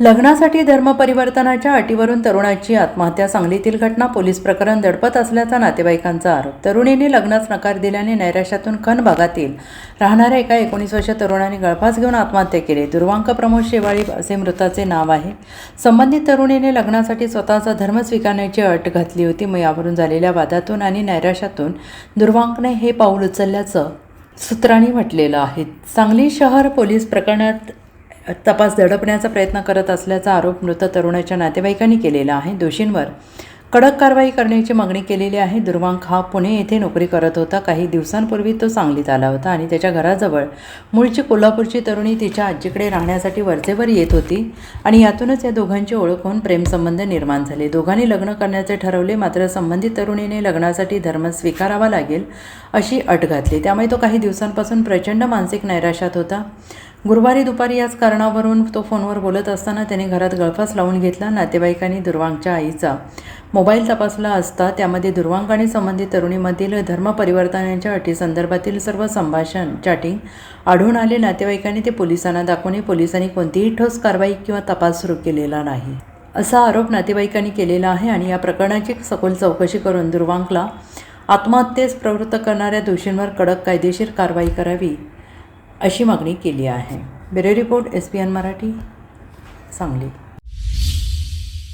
लग्नासाठी धर्मपरिवर्तनाच्या अटीवरून तरुणाची आत्महत्या. सांगलीतील घटना. पोलीस प्रकरण दडपत असल्याचा नातेवाईकांचा आरोप. तरुणीने लग्नास नकार दिल्याने नैराश्यातून खन भागातील राहणाऱ्या एका 19 वर्षीय तरुणाने गळफास घेऊन आत्महत्या केली. दुर्वांक प्रमोद शेवाळी असे मृताचे नाव आहे. संबंधित तरुणीने लग्नासाठी स्वतःचा धर्म स्वीकारण्याची अट घातली होती. मग यावरून झालेल्या वादातून आणि नैराश्यातून दुर्वांकने हे पाऊल उचलल्याचं सूत्रांनी म्हटलेलं आहे. सांगली शहर पोलीस प्रकरणात तपास दडपण्याचा प्रयत्न करत असल्याचा आरोप मृत तरुणाच्या नातेवाईकांनी केलेला आहे. दोषींवर कडक कारवाई करण्याची मागणी केलेली आहे. दुर्वांक हा पुणे येथे नोकरी करत होता. काही दिवसांपूर्वी तो सांगलीत आला होता आणि त्याच्या घराजवळ मूळची कोल्हापूरची तरुणी तिच्या आजीकडे राहण्यासाठी वरचेवर येत होती आणि यातूनच या दोघांची ओळख होऊन प्रेमसंबंध निर्माण झाले. दोघांनी लग्न करण्याचे ठरवले. मात्र संबंधित तरुणीने लग्नासाठी धर्म स्वीकारावा लागेल अशी अट घातली. त्यामुळे तो काही दिवसांपासून प्रचंड मानसिक नैराश्यात होता. गुरुवारी दुपारी याच कारणावरून तो फोनवर बोलत असताना त्याने घरात गळफास लावून घेतला. नातेवाईकांनी दुर्वांकच्या आईचा मोबाईल तपासला असता त्यामध्ये दुर्वांक आणि संबंधित तरुणीमधील धर्मपरिवर्तनाच्या अटीसंदर्भातील सर्व संभाषण चॅटिंग आढळून आले. नातेवाईकांनी ते पोलिसांना दाखवणे. पोलिसांनी कोणतीही ठोस कारवाई किंवा तपास सुरू केलेला नाही असा आरोप नातेवाईकांनी केलेला आहे आणि या प्रकरणाची सखोल चौकशी करून दुर्वांकला आत्महत्येस प्रवृत्त करणाऱ्या दोषींवर कडक कायदेशीर कारवाई करावी अशी मागणी केली आहे. Bureau report SPN Marathi, Sangli.